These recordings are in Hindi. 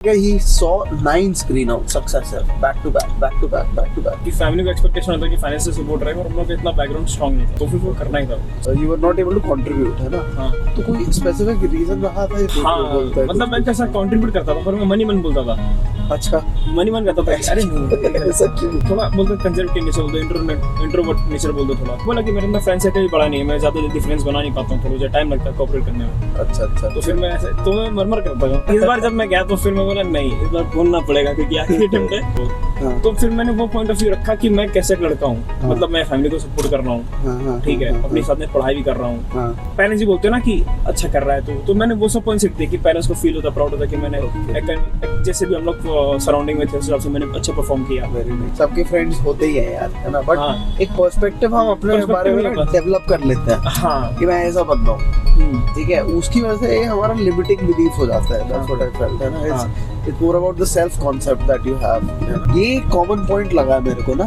He saw 9 screen out successive back to back कि फैमिली का एक्सपेक्टेशन होता है कि फाइनेंशियल सपोर्ट रहेगा और हम लोग का इतना बैकग्राउंड स्ट्रांग नहीं था तो फिर वो करना ही था। you were not able to contribute है ना। हाँ तो कोई स्पेसिफिक रीजन रहा था ये तो हाँ बोलता है मतलब मैं कैसा कंट्रीब्यूट करता था पर मैं मनी मन बोलता था। अच्छा मनी मन करता था अरे नहीं ऐसा क्यों? थोड़ा बोलते कंजर्वेटिव नेचर बोलते इंट्रोवर्ट नेचर बोलते थोड़ा बोला कि मेरे अंदर फ्रेंड सर्कल बड़ा नहीं है, मैं ज्यादा जल्दी फ्रेंड्स बना नहीं पाता हूँ, तो मुझे टाइम लगता है कोऑपरेट करने में। अच्छा तो फिर मैं ऐसे तो मैं मरमर करता हूँ। इस बार जब मैं गया तो फिर मैं बोला नहीं इस बार बोलना पड़ेगा क्योंकि आखिरी अटेम्प्ट है। तो फिर मैंने वो पॉइंट ऑफ व्यू रखा कि मैं कैसे एक लड़का हूँ, मतलब मैं फैमिली को सपोर्ट कर रहा हूँ, ठीक है, अपने साथ में पढ़ाई भी कर रहा हूँ। पेरेंट्स भी बोलते हैं ना कि अच्छा कर रहा है तो मैंने वो सब पॉइंट सीखते कि पेरेंट्स को फील होता प्राउड होता कि मैंने जैसे भी हम लोग सराउंडिंग में थे उस हिसाब से मैंने अच्छा परफॉर्म किया। सबके फ्रेंड्स होते ही हैं यार है ना, बट एक पर्सपेक्टिव हम अपने बारे में डेवलप कर लेते हैं हाँ कि मैं ऐसा बंदा हूँ, ठीक है, उसकी वजह से हमारा लिमिटिंग बिलीफ हो जाता है। That's what I felt, है ना। It's more about the self concept that you have। ये कॉमन पॉइंट लगा मेरे को ना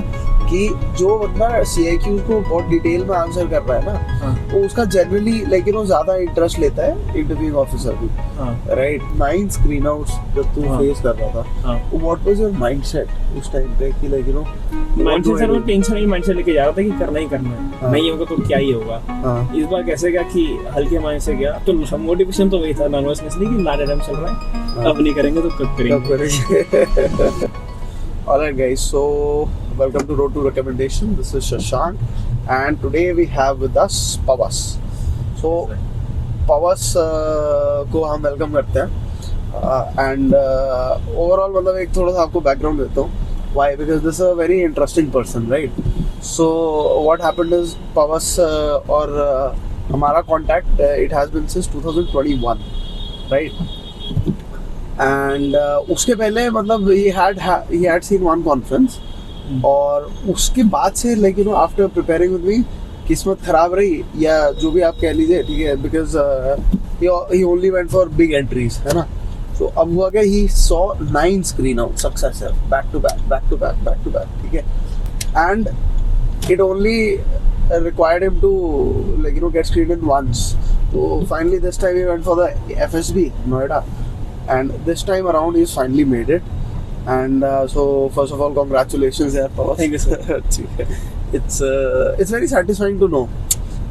कि जो बंदा CIQ को बहुत डिटेल में आंसर कर रहा है ना वो उसका जनरली लाइक यू नो ज्यादा इंटरेस्ट लेता है इंटरव्यूइंग ऑफिसर भी, राइट। 9 स्क्रीन आउट्स जब तू फेस कर रहा था व्हाट वाज योर माइंडसेट उस टाइम पे कि like you know mindset sir वो टेंशन ही माइंडसेट लेके जा रहा था कि करना ही करना है, नहीं होगा तो क्या ही होगा। इस बार कैसे गया कि हल्के माइंड से गया तो मोटिवेशन तो वही था, नर्वसनेस नहीं कि लारे टाइम चल रहा है अब नहीं करेंगे तो कब करेंगे। Alright guys, so welcome to Road to Recommendation. This is Shashank and today we have with us Pavas. So Pavas को हम वेलकम करते हैं and overall मतलब एक थोड़ा सा आपको बैकग्राउंड देता हूँ। Why? Because this is a very interesting person, right? So what happened is Pavas और हमारा contact it has been since 2021, right? And उसके पहले मतलब he had seen one conference और उसके बाद से like you know after preparing with me किस्मत खराब रही या जो भी आप कह लीजिए, ठीक है, because he only went for big entries है ना। So अब हुआ क्या, he saw 9 screen out successive back to back, ठीक है, and it only required him to like you know get screened in once. So finally this time he went for the FSB Noida. And this time around he's finally made it and so first of all congratulations yaar Pavas. Thank you sir. It's very satisfying to know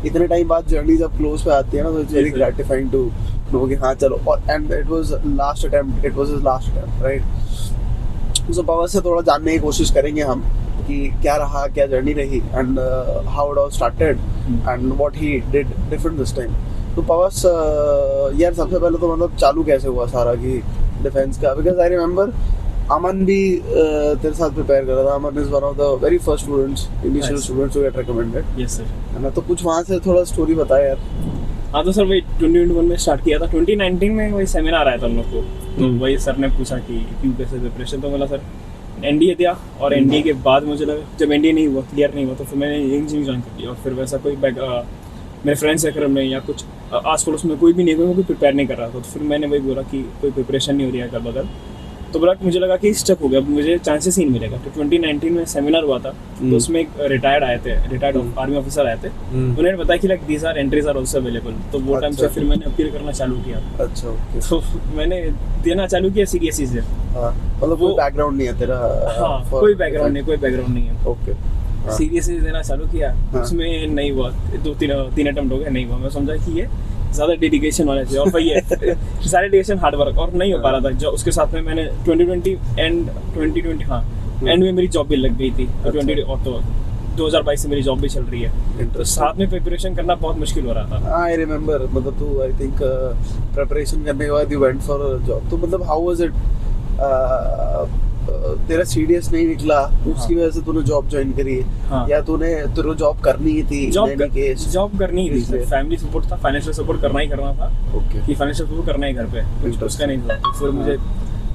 इतने टाइम बाद जर्नी जब क्लोज पे आती है ना तो it's very gratifying to know कि हाँ चलो और and it was his last attempt right। so Pavas से थोड़ा जानने की कोशिश करेंगे हम कि क्या रहा, क्या जर्नी रही and how it all started and what he did different this time। तो पवस यार सबसे पहले तो मतलब चालू कैसे हुआ सारा कि डिफेंस का, बिकॉज आई रिमेम्बर अमन भी तेरे साथ प्रिपेयर कर रहा था। Aman is one of the very first students, initial students to get recommended. Yes sir, है ना, तो कुछ वहाँ से थोड़ा स्टोरी बताया यार। हाँ तो सर वही 2021 में स्टार्ट किया था। 2019 में वही सेमिनार आया था हम लोग को, तो वही सर ने पूछा कि क्यों कैसे प्रिपरेशन, तो बोला सर NDA दिया और NDA के बाद मुझे लगा जब NDA नहीं हुआ, क्लियर नहीं हुआ, तो फिर मैंने इंजीनियरिंग ज्वाइन कर लिया और फिर वैसा कोई मेरे फ्रेंड सर्कल में या कुछ आस पड़ोस में कोई भी नहीं, कोई प्रिपेयर नहीं कर रहा था। तो फिर मैंने वही बोला कि कोई प्रिपरेशन नहीं हो रही है अगल बगल, तो बोला मुझे लगा कि स्टक हो गया, मुझे चांसेस ही नहीं मिलेगा। तो 2019 में सेमिनार हुआ था, तो उसमें एक रिटायर्ड आर्मी ऑफिसर आए थे, उन्होंने बताया कि like these are entries are also available. तो वो टाइम से फिर मैंने अपील करना चालू किया। अच्छा ओके। तो मैंने देना चालू किया CDSE से। मतलब कोई बैकग्राउंड नहीं है तेरा? हाँ कोई बैकग्राउंड नहीं है। ओके। CDSE देना चालू किया, उसमें नहीं हुआ, 2-3 अटेम्प्ट हो गए, नहीं हुआ। मैं समझा कि ये ज़्यादा डेडिकेशन वाले थे और भाई ये सारे डेडिकेशन हार्ड वर्क और नहीं हो पा रहा था। जो उसके साथ में मैंने 2020 एंड में मेरी जॉब भी लग गई थी। 2022 से मेरी जॉब भी चल रही है, तो साथ में प्रिपरेशन करना बहुत मुश्किल हो रहा था। आई रिमेम्बर, मतलब तू आई थिंक प्रिपरेशन करने के बाद यू वेंट फॉर जॉब, तो मतलब हाउ वाज इट? तेरा CDS नहीं निकला, उसकी वजह से तूने जॉब ज्वाइन करी या तेरे जॉब करनी ही थी? जॉब करनी ही थी, फैमिली सपोर्ट था, फाइनेंशियल सपोर्ट करना ही करना था। ओके, कि फाइनेंशियल सपोर्ट करना है घर पे, कुछ उसका नहीं था। तो फिर मुझे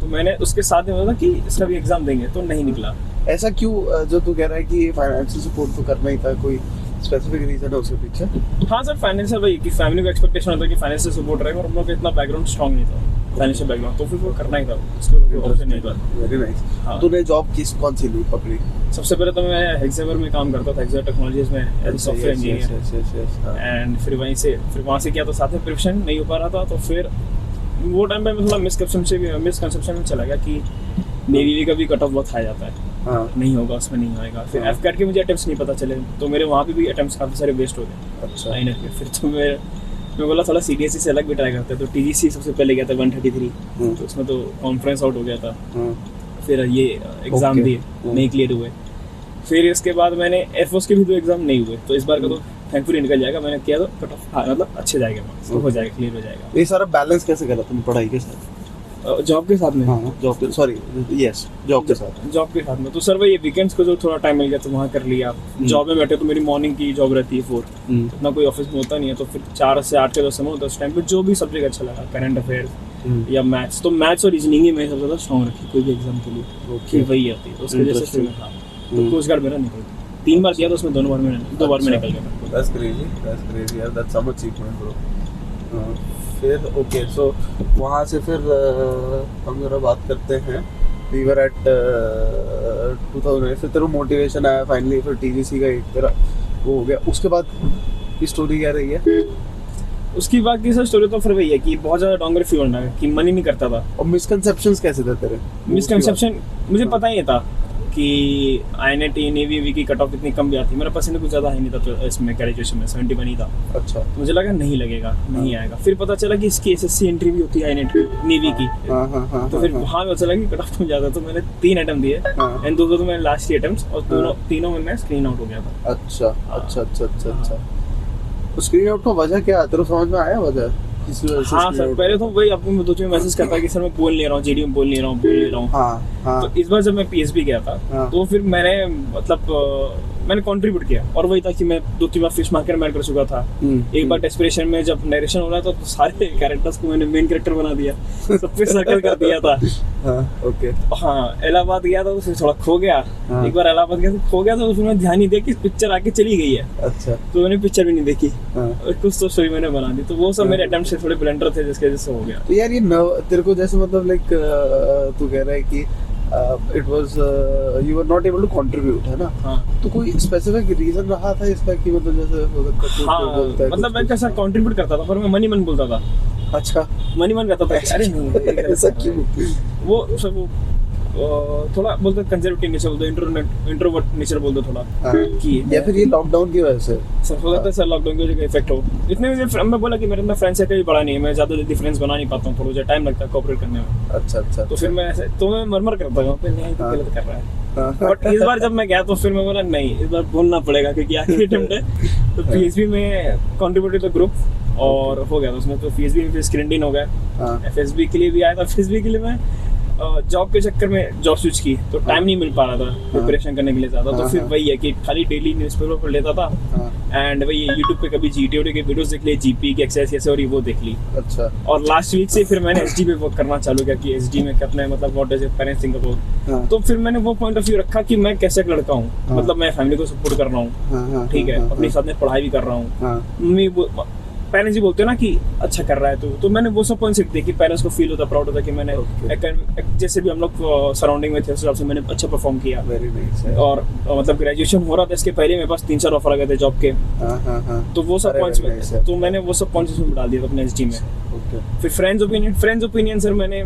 तो मैंने उसके साथ में बोला कि इसका भी एग्जाम देंगे, तो नहीं निकला। ऐसा क्यों जो तू कह रहा है कि फाइनेंशियल सपोर्ट तो करना ही था, कोई स्पेसिफिक रीजन है उसके पीछे? हाँ सर, फाइनेंशियल वही कि फैमिली का एक्सपेक्टेशन होता है कि फाइनेंशियल सपोर्ट रहेगा और हम लोग का इतना बैकग्राउंड स्ट्रांग नहीं था, फाइनेंशियल बैकग्राउंड, तो फिर वो करना ही था, उसको ऑप्शन नहीं था। Very nice. तूने जॉब कौन सी ली पकड़ी? सबसे पहले तो मैं हेक्सेवर में काम करता था, हेक्सेवर टेक्नोलॉजीज में as a software engineer, and फिर वहाँ से किया, तो साथ में प्रिपरेशन नहीं हो पा रहा था, तो फिर वो टाइम पे मैं थोड़ा मिसकंसेप्शन में चला गया कि नेवी का भी कट ऑफ बहुत हाई जाता है, हाँ नहीं होगा उसमें, नहीं आएगा। फिर हाँ। एफ कैट के मुझे अटेम्प्ट्स नहीं पता चले, तो मेरे वहाँ पे भी अटेम्प्ट्स काफ़ी सारे वेस्ट हो गए अच्छा लाइनर के। फिर तो मैं बोला थोड़ा CDSE से अलग भी ट्राई करते हैं, तो TGC सबसे पहले गया था 133, तो उसमें तो कॉन्फ्रेंस आउट हो गया था। हाँ फिर ये एग्ज़ाम Okay. दिए, नहीं क्लियर हुए। फिर इसके बाद मैंने एयरफोर्स के भी 2 एग्ज़ाम नहीं हुए, तो इस बार का तो थैंकफुली निकल जाएगा। मैंने किया तो कट ऑफ मतलब अच्छे जाएगा मार्क्स, तो हो जाएगा, क्लियर हो जाएगा। ये सारा बैलेंस कैसे करा तुम पढ़ाई के साथ? जॉब के साथ में, हाँ जॉब के, सॉरी यस जॉब के साथ। जॉब के साथ में तो सर वही वीकेंड्स को जो थोड़ा टाइम मिल गया तो वहाँ कर लिया। जॉब में बैठे तो मेरी मॉर्निंग की जॉब रहती है 4, इतना कोई ऑफिस में होता नहीं है, तो फिर 4 से 8 के जो समय होता है उस टाइम पे जो भी सब्जेक्ट अच्छा लगा, करंट अफेयर्स या मैथ्स, तो मैथ्स और रीजनिंग ही मैं सबसे ज़्यादा स्ट्रॉन्ग रखी कोई भी एग्जाम के लिए, कि वही आती है, तो उसकी वजह से फिर मैं था। तो कोस्ट गार्ड मेरा निकल गया, 3 बार किया तो उसमें 2 बार में निकल गया। That's crazy यार, that's some achievement bro। फिर ओके सो वहाँ से फिर हम जरा बात करते हैं, वी वर एट 2000, फिर तेरा मोटिवेशन आया फाइनली, फिर TGC का एक तेरा वो हो गया, उसके बाद की स्टोरी क्या रही है? उसकी बाद की सर स्टोरी तो फिर वही है कि बहुत ज़्यादा डोंगर फील होना है कि मन ही नहीं करता था। और मिसकंसेप्शंस कैसे थे तेरे? मिसकंसेप्शन मुझे पता ही था कि INET नेवी की कट ऑफ इतनी कम भी आती, मेरा परसेंट कुछ ज़्यादा है नहीं था, तो इसमें ग्रेजुएशन में 71 ही था। अच्छा तो मुझे लगा नहीं लगेगा, नहीं आएगा। फिर पता चला कि इसकी SSC एंट्री भी होती है INET नेवी की, हाँ तो फिर वहाँ पता चला कि कट ऑफ कम ज़्यादा, तो मैंने 3 अटेम्प्ट दिए एंड 2 तो मैंने लास्ट के अटेम्प्ट, और तीनों में मैं स्क्रीन आउट हो गया था। अच्छा तो स्क्रीन आउट का वजह क्या है तेरे को समझ में आया वजह? किसी वजह से हाँ screen सर, out? पहले तो वही आपको मैं 2 मैसेज करता कि सर मैं बोल नहीं रहा हूँ, GD में बोल नहीं रहा हूँ। हाँ तो इस बार जब मैं PSB गया था, हाँ। तो फिर मैंने मतलब मैंने कंट्रीब्यूट किया, और वही था कि मैं 2-3 बार फिश मार्केट मैन कर चुका था। एक बार डेस्परेशन में जब नरेशन हो रहा था तो सारे कैरेक्टर्स को मैंने मेन कैरेक्टर बना दिया, सब पे सर्कल कर दिया था। ओके हाँ, इलाहाबाद गया था तो फिर थोड़ा खो गया। हाँ। एक बार इलाहाबाद गया तो खो गया, तो उसमें ध्यान नहीं दिया कि पिक्चर आके चली गई है, अच्छा तो मैंने पिक्चर भी नहीं देखी, हाँ। और कुछ तो स्टोरी मैंने बना दी। तो वो सब मेरे अटेम्प्ट से थोड़े ब्लंडर थे, जिसकी वजह से हो गया। तो यार ये तेरे को जैसे मतलब लाइक तू कह रहा है कि it was you were not able to contribute, है ना? हाँ तो कोई स्पेसिफिक रीजन रहा था इसका कि मतलब जैसे हो सकता है हाँ, कोई बोलता है मतलब मैं कैसा कंट्रीब्यूट करता था, पर मैं मन ही मन बोलता था, अच्छा मन ही मन करता था, अरे नहीं ऐसा क्यों? वो सब वो थोड़ा बोलते कंजर्वेटिव नेचर बोलते, इंट्रोवर्ट नेचर बोलते थोड़ा हाँ। कि या फिर ये लॉकडाउन की वजह से सर हो सकता है, सर लॉकडाउन की वजह से इफेक्ट हो। इतने मुझे मैं बोला कि मेरे अंदर फ्रेंड्स सर्कल भी बड़ा नहीं है, मैं ज़्यादा जल्दी फ्रेंड्स बना नहीं पाता हूँ, थोड़ा टाइम लगता है कोऑपरेट करने में। अच्छा तो फिर मैं ऐसे तो मैं मरमर करता हूँ, फिर नहीं तो गलत कर रहा है। हाँ। बट इस बार जब मैं गया तो फिर मैं बोला नहीं, इस बार बोलना पड़ेगा क्योंकि आखिरी अटेम्प्ट है। तो PSB में कंट्रीब्यूटेड द ग्रुप और हो गया, तो उसमें तो PSB में फिर स्क्रीन हो गया। FSB के लिए भी आया था, FSB के लिए मैं जॉब के चक्कर में जॉब स्विच की, तो टाइम नहीं मिल पा रहा था प्रिपरेशन करने के लिए ज़्यादा। तो फिर वही है कि खाली डेली न्यूज़पेपर पढ़ लेता था, एंड वही यूट्यूब पे कभी GTOD के वीडियोस देख लिए, GP की एक्सरसाइज कैसे हो रही वो देख ली। अच्छा और लास्ट वीक से फिर मैंने SD पे वर्क करना चालू किया कि SD में कितने मतलब what does parents think about. तो फिर मैंने वो पॉइंट ऑफ व्यू रखा कि मैं कैसे एक लड़का हूँ, मतलब मैं फैमिली को सपोर्ट कर रहा हूँ, ठीक है, अपने साथ में पढ़ाई भी कर रहा हूँ। मम्मी पेरेंट्स ही बोलते हैं ना कि अच्छा कर रहा है, तो मैंने वो सब पॉइंट सीख दिए कि पेरेंट्स को फील होता, प्राउड होता कि मैंने जैसे भी हम लोग सराउंडिंग में थे उस हिसाब से मैंने अच्छा परफॉर्म किया। Very nice. और मतलब ग्रेजुएशन हो रहा था इसके पहले मेरे पास 3-4 ऑफर आ गए थे जॉब के, तो वो सब पॉइंट्स तो मैंने वो सब पॉइंट्स में डाल दिया था अपने SD में। फिर फ्रेंड्स ओपिनियन सर मैंने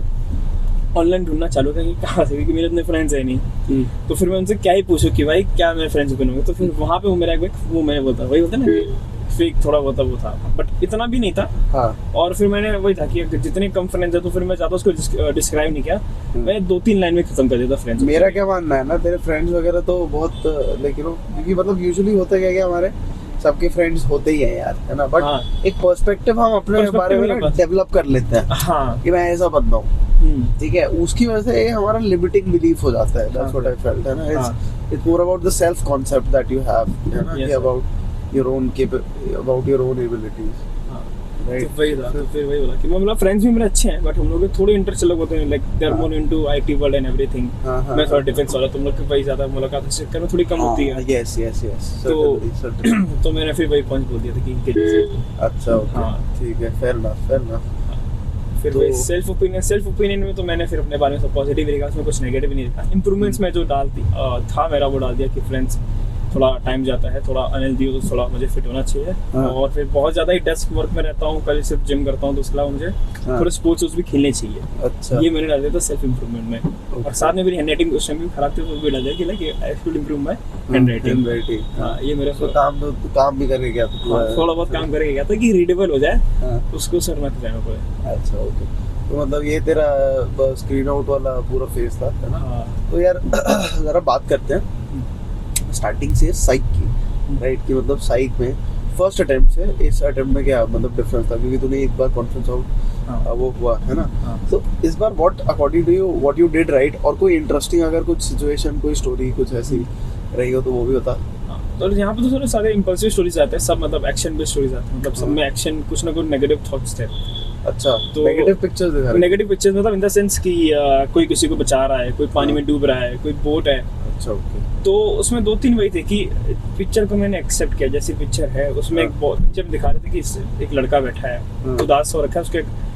ऑनलाइन ढूंढना चालू किया कि कहाँ से, क्योंकि मेरे इतने फ्रेंड्स है नहीं। तो फिर मैं उनसे क्या ही पूछूं कि भाई क्या मेरे फ्रेंड्स ओपिनियन होंगे। तो फिर वहाँ पे वो मेरा एक वो मैंने बोलता वही बोलता ना फेक थोड़ा बहुत वो था, बट इतना भी नहीं था। हाँ। और फिर मैंने वही था कि जितने कम फ्रेंड्स है तो फिर मैं ज़्यादा उसको डिस्क्राइब नहीं किया, मैं 2-3 लाइन में खत्म कर देता फ्रेंड्स। मेरा क्या मानना है ना, तेरे फ्रेंड्स वगैरह तो बहुत लेकिन क्योंकि मतलब यूजुअली होता क्या कि हमारे सबके फ्रेंड्स होते ही हैं यार, है ना? बट हाँ। एक पर्सपेक्टिव हम अपने बारे में डेवलप कर लेते हैं हाँ कि मैं ऐसा बंदा हूँ, ठीक है, उसकी वजह से हमारा लिमिटिंग बिलीफ हो जाता है। दैट्स व्हाट आई फेल्ट, है ना? It's more about the self concept that you have, है ना, कि about your own about your own abilities, right? तो वही था, तो फिर वही बोला कि मतलब फ्रेंड्स भी मेरे अच्छे हैं, बट हम लोग थोड़े इंटरेस्ट अलग होते हैं, like they are more into IT world and everything. मैं थोड़ा डिफेंस वाला, तुम लोग की वही ज्यादा मुलाकात से चक्कर में थोड़ी कम होती है। यस तो तो मैंने फिर वही पॉइंट बोल दिया था कि इनके लिए। अच्छा ओके, ठीक है, फेयर इनफ। फिर वही सेल्फ ओपिनियन में तो मैंने फिर अपने बारे में सब पॉजिटिव लिखा, उसमें कुछ नेगेटिव नहीं लिखा। इंप्रूवमेंट्स में जो था मेरा वो डाल दिया कि फ्रेंड्स थोड़ा टाइम जाता है, थोड़ा अनहेल्दी हो तो थोड़ा मुझे फिट होना चाहिए। हाँ। और फिर बहुत ज़्यादा ही डेस्क वर्क में रहता हूँ, कल सिर्फ जिम करता हूँ, तो उसके अलावा मुझे हाँ। थोड़े स्पोर्ट्स भी खेलने चाहिए। अच्छा। ये मैंने डाल दिया था सेल्फ इम्प्रूवमेंट में। और Okay. साथ में मेरी हैंड राइटिंग उस टाइम भी खराब थी, तो वो भी डाल दिया कि like I should improve my hand writing. हाँ, ये मेरा तो काम भी करके गया था पूरा। थोड़ा बहुत काम करके गया था कि रीडेबल हो जाए, हाँ। उसको सर मत जाना पड़े। अच्छा, ओके। तो मतलब ये तेरा स्क्रीन आउट वाला पूरा फेज था, है ना? हाँ। तो यार जरा बात करते हैं स्टार्टिंग से साइक की, राइट? कि मतलब साइक में फर्स्ट अटेम्प्ट से इस अटेम्प्ट में क्या मतलब डिफरेंस था, क्योंकि तूने एक बार कॉन्फ्रेंस आउट वो हुआ है ना? हाँ। तो इस बार what according to you what you did right, और कोई इंटरेस्टिंग अगर कुछ सिचुएशन, कोई स्टोरी कुछ ऐसी रही हो तो वो भी बता। तो यहाँ पे तो थोड़े सारे इंपल्सिव स्टोरीज आते हैं, सब मतलब एक्शन बेस्ड स्टोरीज आते हैं, मतलब सब में एक्शन, कुछ ना कुछ नेगेटिव थॉट्स थे। अच्छा, तो नेगेटिव पिक्चर्स दिखा रहे? नेगेटिव पिक्चर्स मतलब इन द सेंस कि कोई किसी को बचा रहा है, कोई पानी में डूब रहा है, कोई बोट है। अच्छा, ओके। तो उसमें 2-3 वही थे कि पिक्चर को मैंने एक्सेप्ट किया जैसी पिक्चर है, उसमें एक पिक्चर दिखा रहे थे कि एक लड़का बैठा है, उदास हो रखा है, उसके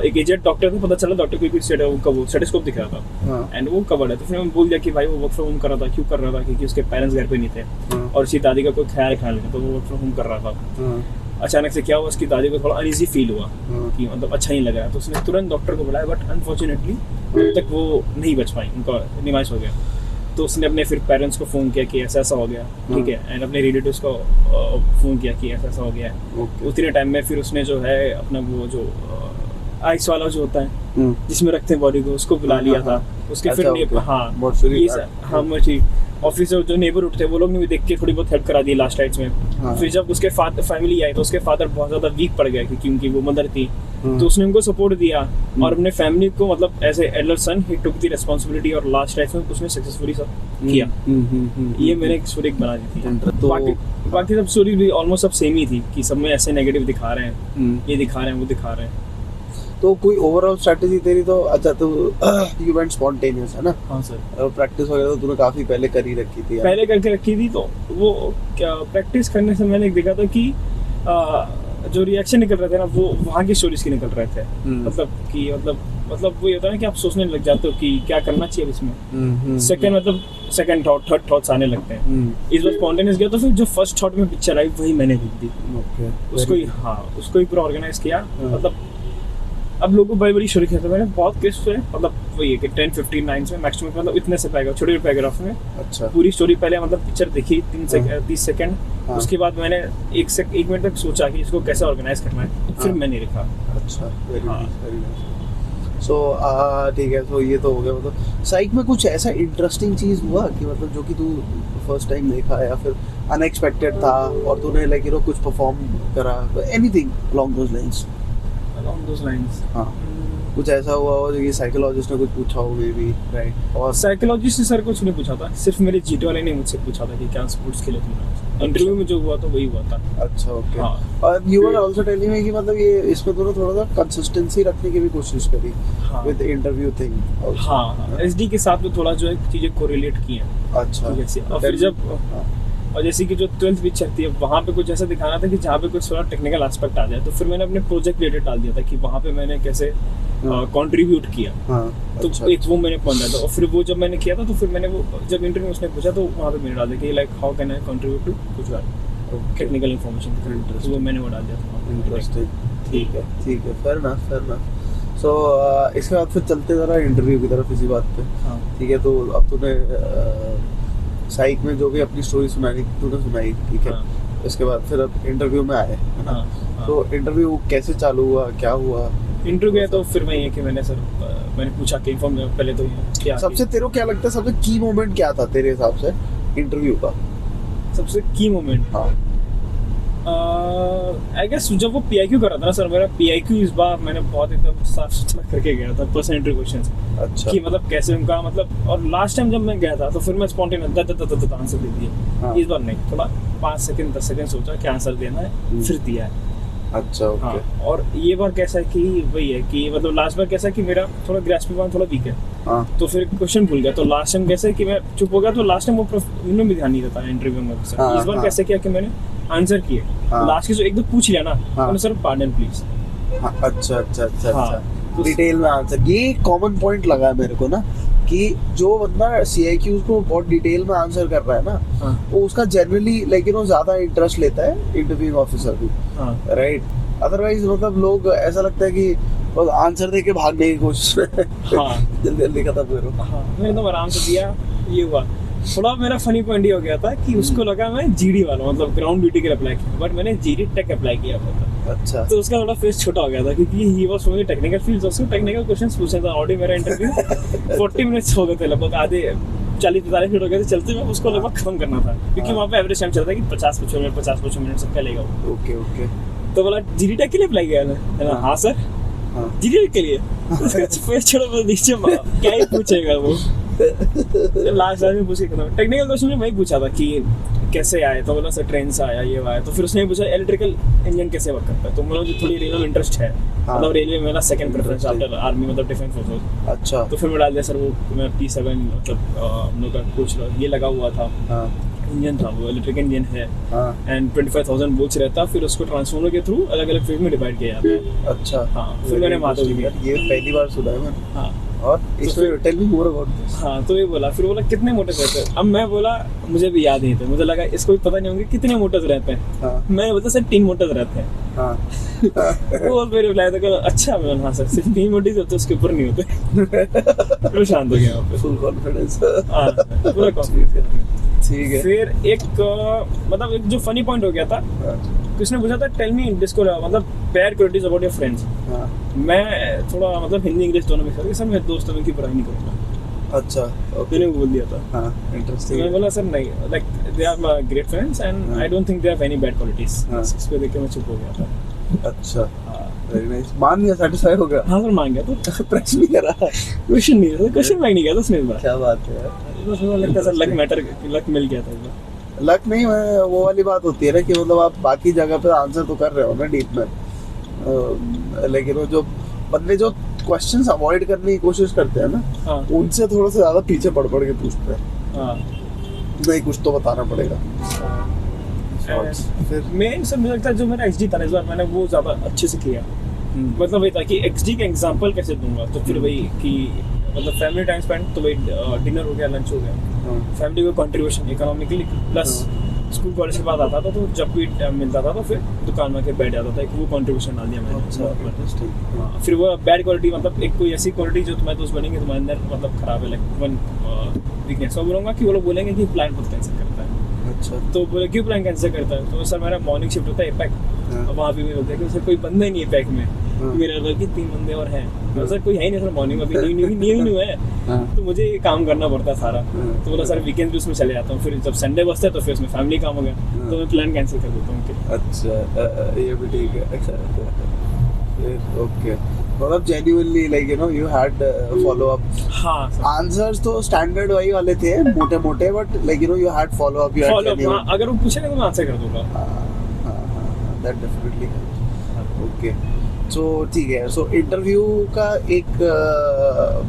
एक एजेड डॉक्टर था, पता चला डॉक्टर को स्टेथोस्कोप दिख रहा था एंड वो कवर्ड है। तो फिर मैं बोल दिया कि भाई वो वर्क फ्रॉम होम कर रहा था, क्यों कर रहा था, क्योंकि उसके पेरेंट्स घर पे नहीं थे और उसकी दादी का कोई ख्याल रखना लगा, तो वो वर्क फ्रॉम होम कर रहा था। अचानक से क्या हुआ, उसकी दादी को थोड़ा अनईजी फील हुआ कि मतलब अच्छा नहीं लग रहा, तो उसने तुरंत डॉक्टर को बुलाया, बट अनफॉर्चुनेटली अब तक वो नहीं बच पाई, उनका निमाइश हो गया। तो उसने अपने फिर पेरेंट्स को फ़ोन किया कि ऐसा ऐसा हो गया, ठीक है, एंड अपने रिलेटिव्स को फ़ोन किया कि ऐसा ऐसा हो गया है। उतने टाइम में फिर उसने जो है अपना वो जो आइस वाला जो होता है जिसमें रखते हैं बॉडी को, उसको बुला लिया था। उसके फिर मर्ची ऑफिसर जो नेबर उठते वो लोग ने भी देख के थोड़ी बहुत हेल्प करा दी लास्ट राइट्स में। फिर जब उसके फैमिली आई तो उसके फादर बहुत ज़्यादा वीक पड़ गए क्योंकि वो मदर थी, तो उसने उनको सपोर्ट दिया और अपने फैमिली को मतलब as a elder son he took the responsibility और लास्ट राइट्स में उसने सक्सेसफुली सब किया। ये मैंने एक स्टोरी बना दी थी। तो बाकी सब स्टोरी भी ऑलमोस्ट सब सेम ही थी कि सब में ऐसे नेगेटिव दिखा रहे हैं, ये दिखा रहे हैं, वो दिखा रहे हैं। तो कोई ओवरऑल स्ट्रेटजी तेरी तो अच्छा, तो यू वेंट स्पॉन्टेनियस, है ना? हाँ सर। प्रैक्टिस वगैरह तो तूने काफी पहले कर ही रखी थी? पहले करके रखी थी। तो वो क्या प्रैक्टिस करने से मैंने देखा था कि जो रिएक्शन निकल रहे थे ना वो वहाँ की स्टोरीज के निकल रहे थे। मतलब वो ये होता है ना कि आप सोचने लग जाते हो कि क्या करना चाहिए इसमें। सेकंड थॉट, थर्ड थॉट्स आने लगते हैं। इस बार स्पॉन्टेनियस गया तो फिर जो फर्स्ट थॉट में पिक्चर आई वही मैंने लिख दी। उसको ही पूरा ऑर्गेनाइज किया। मतलब अब लोगों को बड़ी बड़ी स्टोरी कहते हैं, मैंने बहुत केस पे मतलब वही है कि 10-15 लाइन्स में मैक्सिमम, मतलब इतने से पैराग्राफ, छोटे पैराग्राफ में। अच्छा। पूरी स्टोरी पहले मतलब पिक्चर देखी 30 सेकंड, उसके बाद मैंने 1 मिनट तक सोचा कि इसको कैसे ऑर्गेनाइज करना है, फिर मैंने लिखा। अच्छा, वेरी नाइस। सो ठीक है, तो ये तो हो गया। मतलब साइक में कुछ ऐसा इंटरेस्टिंग चीज हुआ कि मतलब जो कि तू फर्स्ट टाइम देखा है या फिर अनएक्सपेक्टेड था और तूने लाइक कुछ परफॉर्म करा, एनीथिंग अलोंग दोस लाइंस? हाँ, कुछ ऐसा हुआ हो कि साइकोलॉजिस्ट ने कुछ पूछा हो मे बी, राइट? और साइकोलॉजिस्ट ने सर कुछ नहीं पूछा था, सिर्फ मेरे जीटी वाले ने मुझसे पूछा था कि क्या स्पोर्ट्स खेले तुमने। इंटरव्यू में जो हुआ था वही हुआ था। अच्छा, ओके। हाँ। और you were also telling me कि मतलब ये इसमें तूने थोड़ा सा कंसिस्टेंसी रखने की भी कोशिश करी विद इंटरव्यू थिंग। हाँ, एसडी के साथ में थोड़ा जो है चीजें कोरिलेट की हैं। अच्छा। जैसे और फिर जब और जैसे कि जो 12th पिक्चर थी, वहाँ पे कुछ ऐसा दिखाना था कि जहाँ पे कुछ थोड़ा टेक्निकल एस्पेक्ट आ जाए, तो फिर मैंने अपने प्रोजेक्ट रिलेटेड डाल दिया था कि वहाँ पे मैंने कैसे कंट्रीब्यूट किया। तो अच्छा, एक वो मैंने पढ़ा था। और फिर वो जब मैंने किया था तो फिर मैंने वो जब इंटरव्यू उसने पूछा तो वहाँ पे मैंने डाल दिया कि like how can I contribute to कुछ टेक्निकल इन्फॉर्मेशन, तो वो मैंने वो डाल दिया था। इंटरेस्टिंग। ठीक है, फेयर ना। सो इसके बाद फिर चलते जरा इंटरव्यू की तरफ इसी बात पे। ठीक है, तो अब तूने साइक में जो भी अपनी स्टोरी तूने सुनाई, ठीक है, इसके बाद फिर अब इंटरव्यू में आए, है ना? तो इंटरव्यू कैसे चालू हुआ, क्या हुआ? इंटरव्यू गया तो फिर वही है कि मैंने पूछा कि इन्फॉर्म पहले तो क्या सबसे तेरे को क्या लगता है सबसे की मोमेंट क्या था तेरे हिसाब से इंटरव्यू का? सबसे की मोमेंट, हाँ, आई गेस जब वो PIQ कर रहा था ना सर, मेरा PIQ इस बार मैंने बहुत एकदम साफ सुथरा करके गया था, पर्सनल इंटरव्यू क्वेश्चंस। अच्छा। कि मतलब कैसे उनका मतलब, और लास्ट टाइम जब मैं गया था तो फिर मैं स्पॉन्टेनियस आंसर दे दिया। इस बार नहीं, थोड़ा 5 सेकंड 10 सेकंड सोचा क्या आंसर देना है, फिर दिया है। अच्छा, ओके। हाँ, और ये बार कैसा है कि वही है कि मतलब लास्ट बार कैसा है कि मेरा थोड़ा ग्रैस्पिंग पावर थोड़ा वीक है। हाँ। तो फिर क्वेश्चन भूल गया, तो लास्ट टाइम कैसा है कि मैं चुप हो गया, तो लास्ट टाइम वो उन्होंने भी ध्यान नहीं देता इंटरव्यू में। हाँ, इस बार कैसे किया कि मैंने आंसर किए, लास्ट के जो एक दो पूछ लिया ना, तो सर पार्डन प्लीज। अच्छा, डिटेल में आंसर। ये कॉमन पॉइंट लगा है मेरे को ना कि जो बंदा CIQs को बहुत डिटेल में आंसर कर रहा है ना, हाँ वो उसका जनरली लाइक यू नो ज्यादा इंटरेस्ट लेता है इंटरव्यूइंग ऑफिसर भी, हाँ राइट? अदरवाइज मतलब लोग ऐसा लगता है कि बस आंसर दे के भागने की कोशिश में हाँ जल्दी जल्दी खत्म करो। हाँ, मैंने एकदम आराम से दिया। ये हुआ थोड़ा मेरा फनी पॉइंट ये हो गया था कि उसको लगा मैं GD वाला मतलब ग्राउंड ड्यूटी के लिए अप्लाई किया, बट मैंने GD टेक अप्लाई किया हुआ था। अच्छा। तो उसका थोड़ा फेस छोटा हो गया था क्योंकि he was from the technical field, उसको टेक्निकल क्वेश्चंस पूछे था। ऑलरेडी मेरा इंटरव्यू 40 मिनट्स हो गए थे, लगभग आधे 40-45 मिनट हो गए थे चलते में, उसको लगभग खत्म करना था क्योंकि वहाँ पे एवरेज टाइम चलता है कि 50-55 मिनट सबका लेगा वो। Okay okay. तो बोला GD टेक के लिए अप्लाई किया था। हाँ सर, हाँ। GD टेक के लिए। फेस छोड़ो नीचे, क्या ही पूछेगा वो। लास्ट में पूछ के खत्म। टेक्निकल क्वेश्चन में वही पूछा था कि कैसे आए, तो बोला सर ट्रेन से आया, ये आया। तो फिर उसने पूछा इलेक्ट्रिकल इंजन कैसे वर्क करता है, तो मुझे थोड़ी रेलवे में इंटरेस्ट है। हाँ। मतलब रेलवे में मेरा सेकंड प्रेफरेंस आफ्टर आर्मी, मतलब डिफेंस फोर्सेस। अच्छा। तो फिर मैं डाल दिया सर, वो मैं T7 मतलब हम लोग का पूछ रहा, ये लगा हुआ था। हाँ इंजन था वो, इलेक्ट्रिक इंजन है। हाँ। एंड 25,000 वोल्ट्स रहता, फिर उसको ट्रांसफार्मर के थ्रू अलग अलग फेज में डिवाइड किया जाता है। अच्छा। हाँ, फिर मैंने माधव जी ये पहली बार सुना है मैंने। हाँ, और इसमें tell me more about this. हाँ, तो ये बोला, फिर बोला कितने मोटर्स रहते हैं। अब मैं बोला मुझे भी याद नहीं थे, मुझे लगा इसको भी पता नहीं होंगे कितने मोटर्स रहते हैं। हाँ मैं बोलता सर 3 मोटर्स रहते हैं। हाँ। वो मेरे रिप्लाई था अच्छा। मैं हाँ सर सिर्फ 3 मोटर्स होते, उसके ऊपर नहीं होते। फिर शांत हो गया वहाँ पे, फुल कॉन्फिडेंस। हाँ, पूरा कॉन्फिडेंस। ठीक है। फिर एक मतलब एक जो फनी पॉइंट हो गया था, किसने पूछा था टेल मी डिस्को मतलब bad qualities about your friends. हाँ। मैं थोड़ा मतलब हिंदी इंग्लिश दोनों में सर मेरे दोस्तों में की बुराई नहीं करूँगा। अच्छा। मैंने वो बोल दिया था। हाँ इंटरेस्टिंग। मैं बोला सर नहीं, like they are my great friends and I don't think they have any bad qualities. इस पे देख के मैं चुप हो गया था। अच्छा, वेरी नाइस। मान गया, सेटिस्फाई हो गया। हाँ सर मान गया। तो प्रेस नहीं करा, क्वेश्चन नहीं है, क्वेश्चन मांग नहीं गया था उसने इस बार। क्या बात है यार। तो मुझे लगता है सर लक मैटर, लक मिल गया था इस बार। लक नहीं, मैं वो वाली बात होती है ना कि मतलब आप बाकी जगह पे आंसर तो कर रहे हो ना डीप में, लेकिन वो जो बंदे जो क्वेश्चंस अवॉइड करने की कोशिश करते हैं ना, हाँ उनसे थोड़ा सा ज्यादा पीछे पड़ के पूछते हैं। हाँ, नहीं कुछ तो बताना पड़ेगा। फिर मेन सर मुझे लगता है जो मेरा XG था इस बार, मैंने वो ज्यादा अच्छे से किया। मतलब वही था कि XG का एग्जांपल कैसे दूंगा, तो फिर वही कि मतलब फैमिली टाइम स्पेंड, तो वही डिनर हो गया, लंच हो गया, फैमिली को contribution economically, plus school college के बाद आता था तो जब भी टाइम मिलता था तो फिर दुकान में के बैठ जाता था, एक वो कंट्रीब्यूशन डाल दिया मैंने। अच्छा, फिर वो बैड क्वालिटी मतलब एक कोई ऐसी क्वालिटी जो तुम्हारे दोस्त बनेंगे तुम्हारे अंदर मतलब खराब है, लाइक वन वीकनेस। मैं बोलूँगा कि वो लोग बोलेंगे कि प्लान बहुत कैंसिल करता है। अच्छा। तो बोले क्यों प्लान कैंसिल करता है, तो सर मेरा मॉर्निंग शिफ्ट होता है एपैक, अब वहाँ भी बोलते हैं कि सर कोई बंदा ही नहीं है पैक में। मेरे अंदर की 3 बंदे और हैं, सर कोई है ही नहीं सर, मॉर्निंग में अभी न्यू है, तो मुझे काम करना पड़ता है सारा। तो बोला सर वीकेंड भी उसमें चले जाता हूँ, फिर जब संडे बचता है तो फिर उसमें फैमिली काम हो गया, तो मैं प्लान कैंसिल कर देता हूँ। अच्छा, ये भी ठीक है। ओके, मतलब genuinely like you know you had follow up. हाँ सर, आंसर्स तो स्टैंडर्ड वही वाले थे, मोटे मोटे, but like you know you had follow up, you follow up. अगर वो पूछेगा तो मैं आंसर कर दूंगा। That definitely. ओके, सो ठीक है। सो इंटरव्यू का एक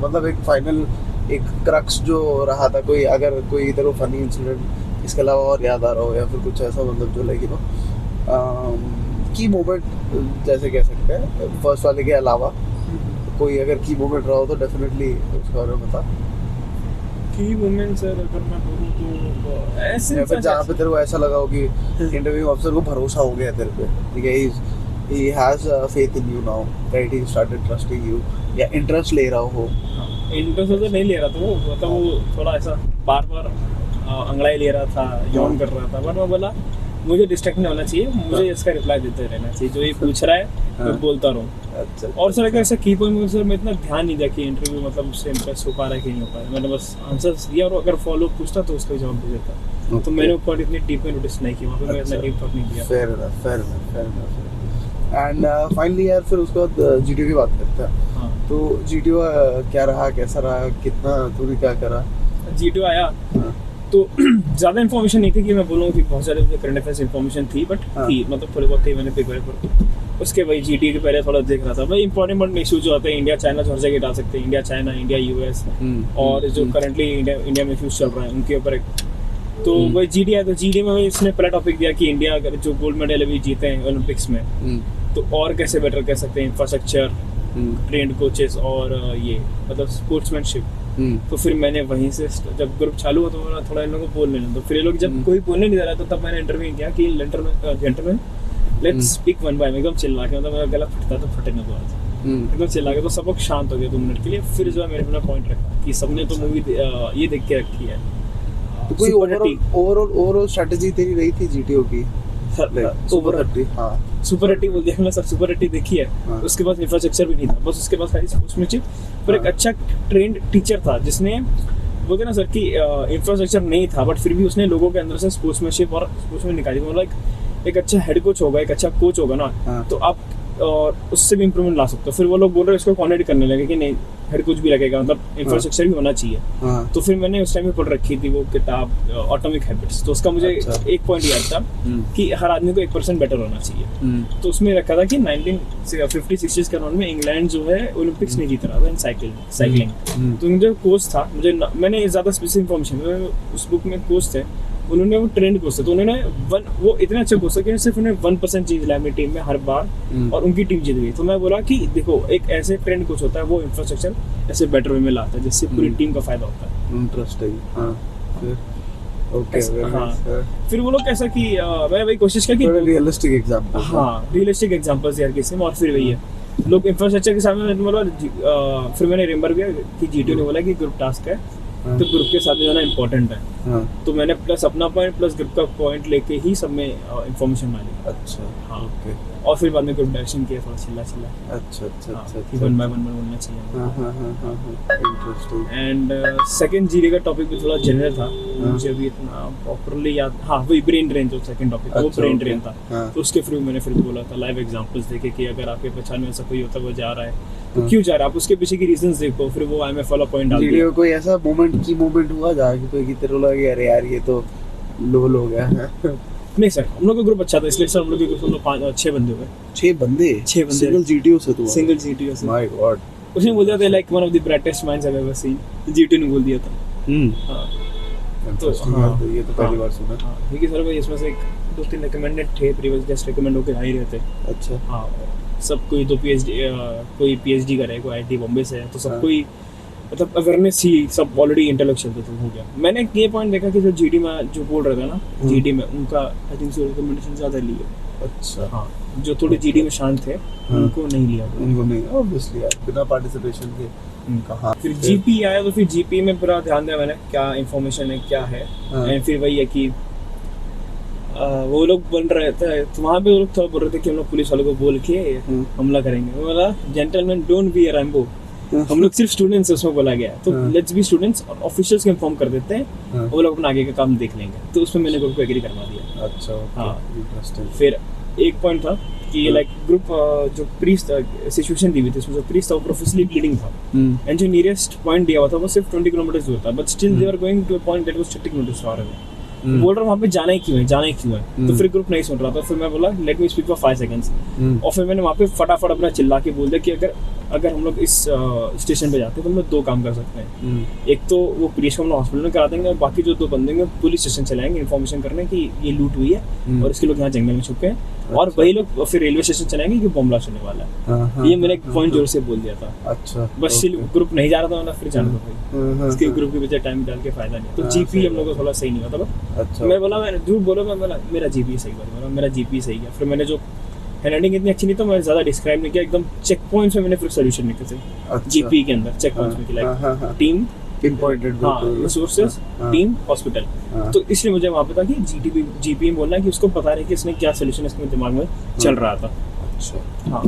मतलब एक फाइनल एक क्रक्स जो रहा था, कोई अगर कोई इधर फनी इंसिडेंट इसके अलावा और याद आ रहा हो, या फिर कुछ ऐसा मतलब जो लाइक यू नो की मोमेंट जैसे कह सकते हैं, फर्स्ट वाले के अलावा कोई अगर की मोमेंट रहा हो तो डेफिनेटली उसके बारे में बता। की मोमेंट सर अगर मैं बोलूँ तो ऐसे या फिर जहाँ पे तेरे को ऐसा लगा हो कि इंटरव्यू ऑफिसर को भरोसा हो गया तेरे पे, ठीक है, he has faith in you now, right? He started trusting you, या इंटरेस्ट ले रहा हो। इंटरेस्ट तो नहीं ले रहा था वो, मतलब वो थोड़ा ऐसा बार बार अंगड़ाई ले रहा था, यौन कर रहा था, बट मैं बोला मुझे डिस्ट्रैक्ट नहीं होना चाहिए, मुझे इसका रिप्लाई देते रहना चाहिए, जो ये पूछ रहा है मैं बोलता रहूँ। अच्छा। और सर अगर ऐसा की पॉइंट सर मैं इतना ध्यान नहीं दिया कि इंटरव्यू मतलब उससे इंटरेस्ट हो पा रहा है कि नहीं हो पा रहा है, मैंने बस आंसर्स दिया, और अगर फॉलो पूछता तो उसका जवाब दे देता। तो मैंने ऊपर इतनी डीप में नोटिस नहीं की, वहाँ पे मैं इतना डीप थॉट नहीं दिया। Fair enough. एंड फाइनली यार फिर उसके बाद जीटीओ की बात करते हैं। हाँ, तो जीटीओ क्या रहा, कैसा रहा, कितना तूने क्या करा? जीटीओ आया तो ज़्यादा इन्फॉर्मेशन नहीं थी कि मैं बोलूँ कि बहुत सारे करंट अफेयर्स इन्फॉर्मेशन थी, बट थी मतलब थोड़े बहुत थे, मैंने पेपर पर उसके वही जीटीओ के पहले थोड़ा देख रहा था। भाई इंपॉर्टेंट इशू जो होते हैं इंडिया चाइना हर जगह डाल सकते हैं, इंडिया चाइना, इंडिया यूएस, और जो करंटली इंडिया में इशूज चल रहा है उनके ऊपर। तो वही जीडी है, तो जीडी में इसने पहला टॉपिक दिया कि इंडिया अगर जो गोल्ड मेडल अभी जीते हैं ओलंपिक्स में, तो और कैसे बेटर कर सकते हैं, इंफ्रास्ट्रक्चर, ट्रेंड कोचेस, और ये मतलब स्पोर्ट्समैनशिप, तो फिर मैंने वहीं से जब ग्रुप चालू हुआ तो मैंने थोड़ा इन लोगों को बोलने लगा। तो फिर ये लोग जब कोई बोलने नहीं दे रहा था तब मैंने इंटरव्यू किया कि gentleman let's speak one by, एकदम चिल्ला के, मतलब मेरा गला फटता तो फटे ना तो आज एकदम चिल्ला के, तो सब लोग शांत हो गए 2 मिनट के लिए। फिर जो है मैंने अपना पॉइंट रखा कि सबने तो मूवी ये देख के रखी है। तो कोई ओवरऑल स्ट्रेटजी तेरी रही थी जीटीओ की? सुपर हट्टी बोल दिया मैंने सर, सुपर हट्टी देखी है। उसके पास इंफ्रास्ट्रक्चर भी नहीं था, बस उसके पास खाली स्पोर्ट्समैनशिप पर एक अच्छा ट्रेंड टीचर था जिसने बोलते ना सर कि इंफ्रास्ट्रक्चर नहीं था बट फिर भी उसने लोगों के अंदर से स्पोर्ट्समैनशिप और स्पोर्ट्समैन निकाली। मतलब एक अच्छा हेड कोच होगा, एक अच्छा कोच होगा ना, तो आप उससे भी इम्प्रूवमेंट ला सकते हो। फिर वो लोग बोल रहे इसको कॉन्टेक्ट करने लगे कि नहीं हेड कुछ भी लगेगा, मतलब इंफ्रास्ट्रक्चर भी होना चाहिए। तो फिर मैंने उस टाइम में पढ़ रखी थी वो किताब एटॉमिक हैबिट्स, तो उसका मुझे एक पॉइंट याद था कि हर आदमी को 1% बेटर होना चाहिए। तो उसमें रखा था कि 1950-60s के अराउंड में इंग्लैंड जो है ओलंपिक्स नहीं जीत रहा था इन साइकिलिंग। तो मुझे कोच था, मैंने ज्यादा स्पेसिफिक इन्फॉर्मेशन, उस बुक में कोच थे, उन्होंने वो ट्रेंड कोच थे, तो उन्होंने वो इतने अच्छे कोच थे कि सिर्फ उन्हें 1% चेंज लाया अपनी टीम में हर बार और उनकी टीम जीत गई। तो मैं बोला कि देखो एक ऐसे ट्रेंड कोच होता है वो इंफ्रास्ट्रक्चर ऐसे बेटर वे में लाता है जिससे पूरी टीम का फायदा होता है। इंटरेस्टिंग। फिर वो लोग कैसा कि मैंने वही कोशिश किया कि रियलिस्टिक एग्जांपल, रियलिस्टिक एग्जांपल्स यार किसी में, और फिर वही है लोग इंफ्रास्ट्रक्चर के सामने बोला। फिर मैंने रिमेंबर किया कि जीटीओ ने बोला कि ग्रुप टास्क है तो ग्रुप के साथ जाना इम्पोर्टेंट है। तो मैंने प्लस अपना पॉइंट प्लस ग्रुप का पॉइंट लेके ही सब में इंफॉर्मेशन डाली। अच्छा, हाँ ओके। और फिर बाद में ग्रुप डायरेक्शन किया थोड़ा चिल्ला। अच्छा कि 1 by 1 बोलना चाहिए। इंटरेस्टिंग। एंड सेकंड जीडी का टॉपिक भी थोड़ा जनरल था, मुझे अभी इतना प्रॉपर्ली याद, हाँ वही ब्रेन ड्रेन, जो सेकंड टॉपिक वो ब्रेन ड्रेन था। तो उसके थ्रू मैंने फिर बोला था लाइव एग्जांपल्स देके कि अगर आपके पहचान में ऐसा कोई होता है वो जा रहा है तो क्यों जा रहा है, आप उसके पीछे की रीजंस देखो। फिर वो IMF वाला पॉइंट डाल दिया। कोई ऐसा मोमेंट हुआ जहाँ की कोई तेरे लगे अरे यार ये तो लो हो गया है? नहीं सर, हम लोग का ग्रुप अच्छा था इसलिए सर हम लोग के ग्रुप में 5-6 बंदे हो गए। 6 बंदे सिंगल जीटीओ से? तो सिंगल जीटीओ से। My God. उसने बोल दिया था like one of the brightest minds I have ever seen, GTO ने बोल दिया था। हां तो ये तो पहली बार सुना। हां क्योंकि सर भाई इसमें से 2-3 रिकमेंडेड थे, प्रीवियस गेस्ट रिकमेंड होकर आ ही रहते। अच्छा। हां सब कोई तो कोई पीएचडी कर रहा है, कोई आईटी बॉम्बे से है, तो सब कोई मतलब अवेयरनेस ही सब ऑलरेडी इंटेलेक्चुअल तो हो गया। मैंने ये पॉइंट देखा कि जो जीडी में जो बोल रहा था ना, जीडी में उनका आई थिंक सो रिकमेंडेशन ज्यादा लिए। अच्छा। हाँ जो थोड़े जीडी में शांत थे उनको नहीं लिया, उनको नहीं, ऑब्वियसली यार बिना पार्टिसिपेशन के उनका। हाँ फिर जीपी आया तो फिर जीपी में पूरा ध्यान दिया मैंने क्या इन्फॉर्मेशन है क्या है। एंड फिर वही है कि वो लोग बन रहे थे, तो वहाँ पे वो लोग थोड़ा बोल रहे थे कि हम लोग पुलिस वालों को बोल के हमला करेंगे। मैं बोला gentleman don't be a Rambo, हम लोग सिर्फ स्टूडेंट्स उसमें बोला गया, तो लेट्स बी स्टूडेंट्स और ऑफिशियल्स को इन्फॉर्म कर देते हैं, वो लोग अपना आगे का काम देख लेंगे। तो उसमें मैंने ग्रुप को एग्री करवा दिया। अच्छा। हाँ इंटरेस्टिंग। फिर एक पॉइंट था कि लाइक ग्रुप जो प्रीस्ट सिचुएशन दी हुई थी उसमें जो प्रीस्ट था वो प्रोफेशनली ब्लीडिंग था एंड जो नियरेस्ट पॉइंट दिया हुआ था वो सिर्फ 20 किलोमीटर दूर था, but still they are going to a point that was 30 kilometre far away. बोल रहा वहाँ पे जाना ही क्यों है। तो फिर ग्रुप नहीं सुन रहा था। फिर मैं बोला let me speak for 5 seconds और फिर मैंने वहाँ पे फटाफट अपना चिल्ला के बोल दिया कि अगर हम लोग इस स्टेशन पे जाते हैं तो हम लोग 2 काम कर सकते हैं। एक तो वो पुलिस को हम लोग हॉस्पिटल में करा देंगे और बाकी जो 2 बंदे हैं पुलिस स्टेशन चलाएंगे इन्फॉर्मेशन करने की ये लूट हुई है और इसके लोग यहाँ जंगल में छुपे हैं। और वही लोग फिर रेलवे स्टेशन चलाएंगे कि बम ब्लास्ट होने वाला है। ये मैंने एक पॉइंट जोर से बोल दिया था। अच्छा। बस ग्रुप नहीं जा रहा था, फिर जाना था इसके ग्रुप के पीछे टाइम डाल के फायदा नहीं। तो जीपी हम लोग को थोड़ा सही नहीं हुआ था। अच्छा। मैं बोला मैं झूठ बोला, मैं बोला मेरा जीपी सही हुआ, मेरा जीपी सही है। फिर मैंने जो हैंडराइटिंग इतनी अच्छी नहीं तो मैं ज्यादा डिस्क्राइब नहीं किया, एकदम चेक पॉइंट्स में मैंने फिर सॉल्यूशन लिखे थे। जीपी के अंदर चेक पॉइंट्स में like team pinpointed resources team hospital. तो इसलिए मुझे वहाँ पे था कि जीपी में बोलना है कि उसको पता नहीं कि इसने क्या सोल्यूशन इसके दिमाग में चल रहा था। अच्छा। हाँ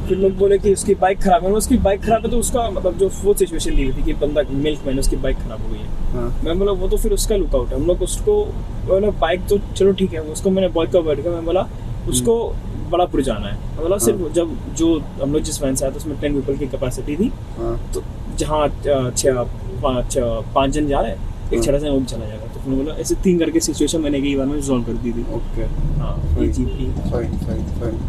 फिर लोग बोले कि उसकी बाइक खराब है। उसकी बाइक खराब है तो उसका मतलब जो वो सिचुएशन दी हुई थी कि बंदा मिल्कमैन उसकी बाइक खराब हो गई है। मैं बोला वो तो फिर उसका लुकआउट है, हम लोग उसको बोला बाइक तो चलो ठीक है, उसको मैंने बाइक का वर्ड किया। मैं बोला उसको बड़ापुर जाना है। मतलब सिर्फ जब जो हम लोग जिस वैन से आए थे उसमें 10 पीपल की कैपेसिटी थी, तो जहाँ 5 जन जा रहे हैं, एक 6 जन वो भी चला जाएगा। तो बोला ऐसे 3 करके सिचुएशन मैंने एक बार में रिजॉल्व कर दी थी। ओके। हाँ जीपी फाइन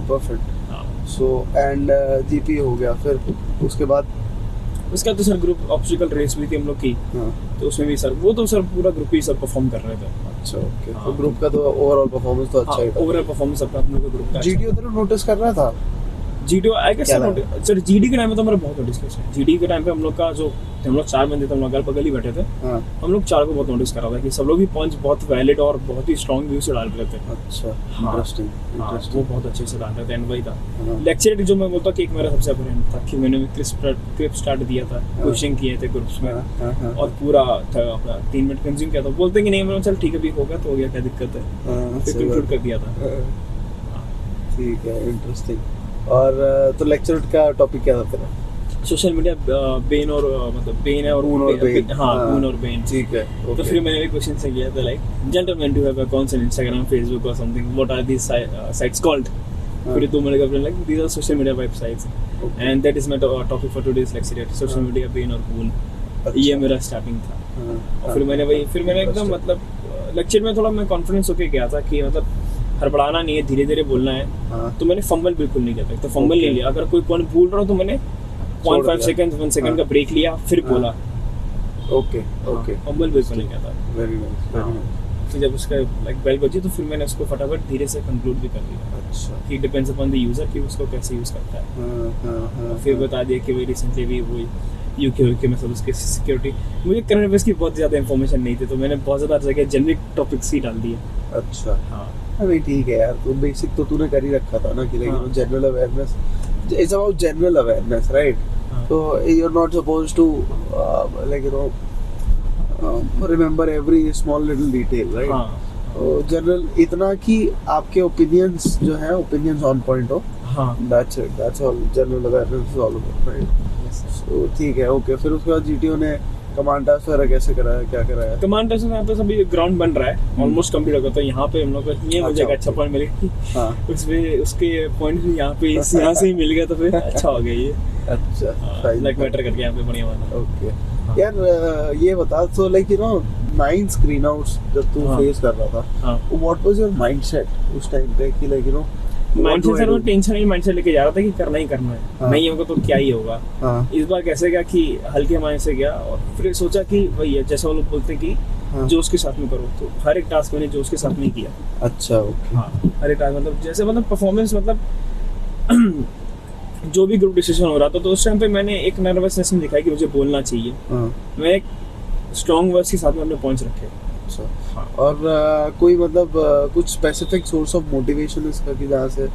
परफेक्ट। हाँ सो एंड जीपी हो गया। फिर उसके बाद उसका तो सर ग्रुप ऑब्स्टिकल रेस हुई थी हम लोग की। तो उसमें भी सर वो तो सर पूरा ग्रुप ही सब परफॉर्म कर रहे थे। अच्छा ओके। तो ग्रुप का तो ओवरऑल परफॉर्मेंस तो अच्छा ही था। ओवरऑल परफॉर्मेंस अपना हम लोग का ग्रुप का जीटीओ तो नोटिस कर रहा था जीडी आई गेस क्या सर जीडी के टाइम में तो हमारा बहुत नोटिस किया सर। जीडी के टाइम पे हम लोग का जो हम लोग 4 बंदे थे, हम लोग अगल बगल ही बैठे थे, हाँ हम लोग 4 को बहुत नोटिस करा था कि सब लोग ही पॉइंट्स बहुत वैलिड और बहुत ही स्ट्रॉन्ग व्यू से डाल रहे थे। अच्छा हाँ। इंटरेस्टिंग हाँ, वो बहुत अच्छे से डाल रहे थे एंड वही था हाँ। लेक्चर जो मैं बोलता कि एक मेरा सबसे बड़ा था कि मैंने क्लिप स्टार्ट दिया था, क्वेश्चन किए थे ग्रुप्स में और पूरा था अपना 3 मिनट कंज्यूम किया था। बोलते कि नहीं मैंने चल ठीक है भी हो गया तो हो गया, क्या दिक्कत है, फिर कंक्लूड कर दिया था। ठीक है इंटरेस्टिंग। और तो लेक्चर का टॉपिक क्या था तेरा? सोशल मीडिया बेन और मतलब बेन है और Boon और bane। हाँ बोन और बेन। ठीक है तो फिर मैंने भी क्वेश्चन से किया था like gentleman do have accounts on Instagram, Facebook और something, what are these sites called? फिर 2 मिनट का friend like these are social media websites and that is my topic for today's lecture, social media bane और बून। ये मेरा स्टार्टिंग था। और फिर मैंने एकदम मतलब लेक्चर में थोड़ा मैं कॉन्फिडेंस होके गया था कि मतलब हड़बड़ाना नहीं है, धीरे धीरे बोलना है। तो मैंने फंबल बिल्कुल नहीं किया था, तो फंबल नहीं लिया। अगर कोई पॉइंट भूल रहा हूँ तो मैंने 0.5 सेकंड 1 सेकंड का ब्रेक लिया फिर बोला। ओके ओके फंबल बिल्कुल नहीं किया था। Very nice very nice. फिर जब उसका लाइक बेल बजी तो फिर मैंने उसको फटाफट धीरे से कंक्लूड भी कर दिया। अच्छा कि डिपेंड्स अपॉन द यूजर कि उसको कैसे यूज करता है। फिर बता दिया कि वही रिसेंटली भी वही यूके में सब उसके सिक्योरिटी, मुझे करंट अफेयर्स की बहुत ज़्यादा इन्फॉर्मेशन नहीं थी तो मैंने बहुत ज़्यादा जगह जेनरिक टॉपिक्स ही डाल दिए। अच्छा हाँ अरे ठीक है यार, तो बेसिक तो तूने कर ही रखा था ना कि like general awareness, it's about general awareness right? So you're not supposed to like you know remember every small little detail, right? हाँ जनरल इतना कि आपके ओपिनियंस जो है ओपिनियंस ऑन पॉइंट हो, हाँ that's it, that's all general awareness is all about, right? So ठीक है ओके। फिर उसके बाद जीटीओ ने कमांड टास्क वगैरह कैसे कराया, क्या कराया? कमांड टेस्ट में यहाँ पे सभी ग्राउंड बन रहा है ऑलमोस्ट कंप्लीट हो गया, तो यहाँ पे हम लोग को ये मुझे एक अच्छा पॉइंट मिलेगा। हाँ उसमें उसके पॉइंट यहाँ पे यहाँ से ही मिल गया तो फिर अच्छा हो गया ये। अच्छा लाइक मैटर करके यहाँ पे बढ़िया वाला। ओके यार ये बता, तो like you know 9 screen outs जब तू हाँ। फेस कर रहा था, व्हाट वाज योर माइंडसेट उस टाइम पे कि like you know mindset sir मैं टेंशन ही माइंडसेट लेके जा रहा था कि करना ही करना है, हाँ। नहीं होगा तो क्या ही होगा। हाँ इस बार कैसे गया कि हल्के माइंड से गया और फिर सोचा कि वही है जैसा वो लोग बोलते हैं कि हाँ। जो उसके साथ में करो, तो हर एक टास्क मैंने जो उसके साथ में ही किया। अच्छा ओके हाँ हर एक टास्क मतलब जैसे मतलब परफॉर्मेंस मतलब जो भी ग्रुप डिस्कशन हो रहा था तो उस टाइम पे मैंने एक नर्वसनेस में दिखाई कि मुझे बोलना चाहिए। हाँ मैं एक स्ट्रॉन्ग वर्ड्स के साथ में अपने पॉइंट्स रखे। अच्छा हाँ। और कोई मतलब कुछ स्पेसिफिक सोर्स ऑफ मोटिवेशन इसका कि जहाँ से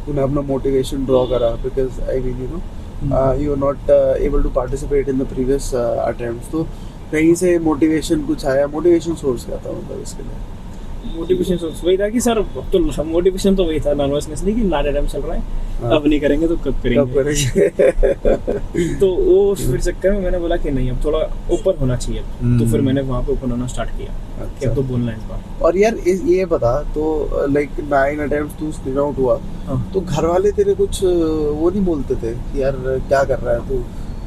तूने अपना मोटिवेशन ड्रॉ करा? Because I mean you know you are not able to participate in the previous attempts, तो कहीं से मोटिवेशन कुछ आया? मोटिवेशन सोर्स क्या था मतलब इसके लिए? मोटिवेशन सोर्स वही था कि सर अब तो मोटिवेशन तो वही था, नर्वसनेस नहीं कि लास्ट टाइम चल रहा है हाँ। अब नहीं करेंगे तो कब कब करेंगे। करेंगे? तो वो फिर चक्कर में मैंने बोला कि नहीं अब थोड़ा ऊपर होना चाहिए। तो फिर मैंने वहाँ पे ऊपर होना स्टार्ट किया कि अब तो बोलना है इस बार। और यार ये बता, तो लाइक 9 अटेम्प्ट्स तू स्क्रीन आउट हुआ, हाँ। तो घर वाले तेरे कुछ वो नहीं बोलते थे कि यार क्या कर रहा है तू,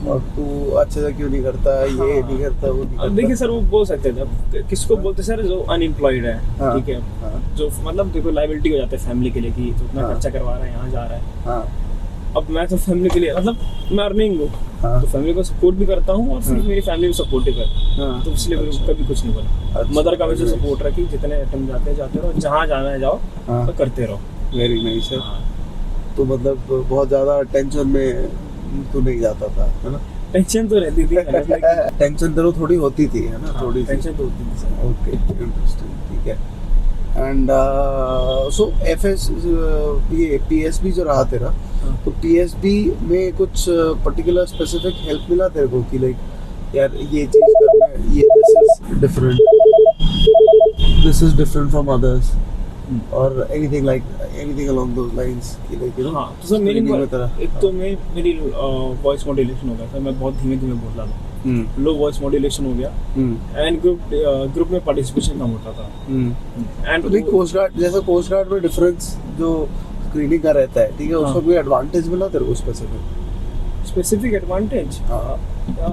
और तू अच्छे से क्यों नहीं करता, ये नहीं करता, वो नहीं अब करता? देखिए सर वो बोल सकते थे, अब किसको बोलते सर जो अनएम्प्लॉयड है, हाँ। ठीक है, हाँ। जो मतलब देखो लाइबिलिटी हो जाता है फैमिली के लिए कि तो इतना हाँ। खर्चा करवा रहा है, यहाँ जा रहा है। हाँ अब मैं तो फैमिली के लिए मतलब मैं अर्निंग हूँ, हाँ। तो फैमिली को सपोर्ट भी करता हूँ और फिर मेरी फैमिली भी सपोर्ट भी करती है, हाँ। तो इसलिए फिर कभी कुछ नहीं बोला। अच्छा, मदर का मुझे very सपोर्ट रखी, जितने अटेम्प्ट जाते रहो, जहाँ जाना है जाओ, हाँ। तो करते रहो। वेरी नाइस है। हाँ। तो मतलब बहुत ज्यादा टेंशन में तू नहीं जाता था, है ना? टेंशन तो रहती थी टेंशन तो थोड़ी होती थी, है ना? थोड़ी सी। टेंशन तो होती थी सर। ओके इंटरेस्टिंग, ठीक है। एंड सो एफएस ये पीएसबी जो रहा तेरा, हाँ। तो पीएसबी में कुछ पर्टिकुलर स्पेसिफिक हेल्प मिला तेरे को कि लाइक यार ये चीज करना है, ये this is different from others, और एनीथिंग अलोंग दोस लाइंस कि लाइक यू नो? हाँ तो सर मेरी screening में तरह एक तो मेरी वॉइस मॉड्यूलेशन हो गया था, मैं बहुत धीमे धीमे बोल रहा था, लो वॉइस मॉड्यूलेशन हो गया एंड ग्रुप में पार्टिसिपेशन कम होता था एंड तो कोस्ट गार्ड में डिफरेंस जो स्क्रीनिंग का रहता है, ठीक है, उसका कोई एडवांटेज मिला तेरे को स्पेसिफिक एडवांटेज? हाँ।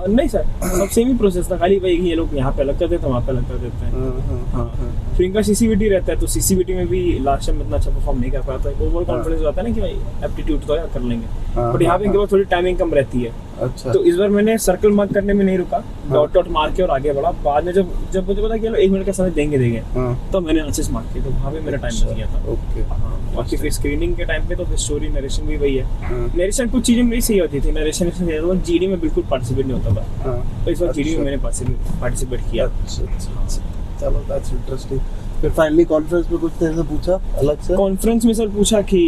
नहीं सर सब सेम ही प्रोसेस था, खाली वही ये लोग यहाँ पे अलग कर देते हैं, वहाँ पे अलग कर देते हैं। हाँ। फिर इनका सीसीबीटी रहता है, तो सीसीबीटी में भी लास्ट टाइम इतना अच्छा परफॉर्म नहीं कर पाता है, ओवर कॉन्फिडेंस हो जाता है ना कि भाई एप्टीट्यूड तो यार कर लेंगे, हाँ, बट यहाँ पे हाँ, इनके पास थोड़ी टाइमिंग कम रहती है, अच्छा तो इस बार मैंने सर्कल मार्क करने में नहीं रुका, डॉट डॉट मार के और आगे बढ़ा। बाद में जब जब मुझे पता कि 1 मिनट का समय देंगे हाँ तो मैंने आंसर्स मार्क किए, तो वहाँ पे मेरा टाइम बच गया था। ओके हाँ, बाकी फिर स्क्रीनिंग के टाइम पे तो फिर स्टोरी नरेशन भी वही है। हाँ नरेशन कुछ चीजें मेरी सही होती थी, नरेशन जीडी में बिल्कुल पार्टिसिपेट नहीं होता था, हाँ तो इस बार जीडी में मैंने पार्टिसिपेट किया। अच्छा चलो दैट्स इंटरेस्टिंग। फिर फाइनली कॉन्फ्रेंस में कुछ तेरे से पूछा अलग से? कॉन्फ्रेंस में सर पूछा कि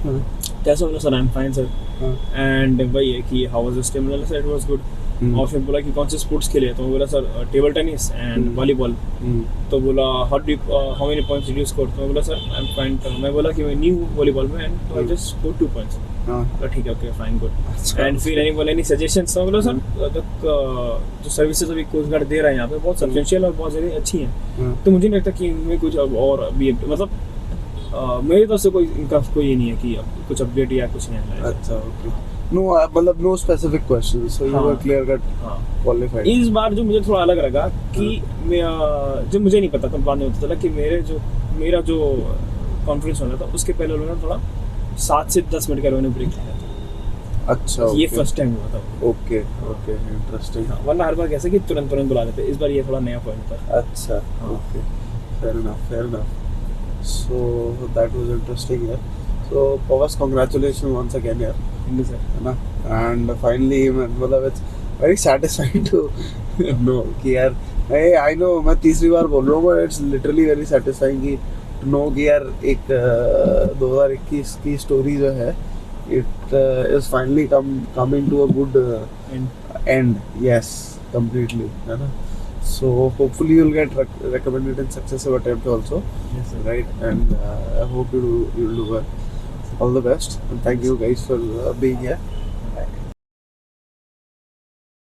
हाँ कैसे हो sir, I am fine sir, हाँ एंड वही है कि how was the stimulus, sir it was good. और फिर बोला कि कौन से स्पोर्ट्स खेले, तो मैं बोला sir table tennis and volleyball. तो बोला how many points did you score, तो मैं बोला सर आई एम फाइन। तो मैं बोला कि मैं न्यू वॉलीबॉल में एंड तो आई जस्ट स्कोर 2 पॉइंट्स। हाँ तो ठीक है, ओके फाइन गुड। एंड फिर एनी सजेशंस, तो बोला सर जो सर्विसेज अभी कोस्ट गार्ड दे रहा है यहाँ पे बहुत सब्सटेंशियल और बहुत ज़्यादा अच्छी हैं, हाँ तो मुझे नहीं लगता कि इनमें कुछ अब और अभी मतलब मेरी तरफ से कोई इनका कोई ये नहीं है कि अब कुछ अपडेट या कुछ नहीं आया है। अच्छा ओके। नो मतलब no specific questions, so you were clear cut हाँ, क्वालिफाइड। इस बार जो मुझे थोड़ा अलग लगा कि जो मुझे नहीं पता था, बाद में पता चला कि मेरा जो कॉन्फ्रेंस होना था उसके पहले उन्होंने थोड़ा 7 से 10 मिनट का उन्होंने ब्रेक लिया था। अच्छा ये फर्स्ट टाइम हुआ था। Okay okay interesting. हाँ, वरना हर बार कैसे कि तुरंत बुला लेते, इस बार ये थोड़ा नया पॉइंट था। अच्छा okay fair enough. So that was interesting यार। So Pavas, congratulations once again यार, हिंदी सर। है ना। And finally मतलब it's very satisfying to know कि यार I know मैं तीसरी बार बोल रहा हूँ, but it's literally very satisfying कि to know कि यार एक 2021 की स्टोरी जो है it is finally coming to a good end. Yes, completely, है ना। So hopefully you'll get recommended in successive attempt also. Yes, sir. Right, and I hope you'll do well. All the best, and thank you guys for being here.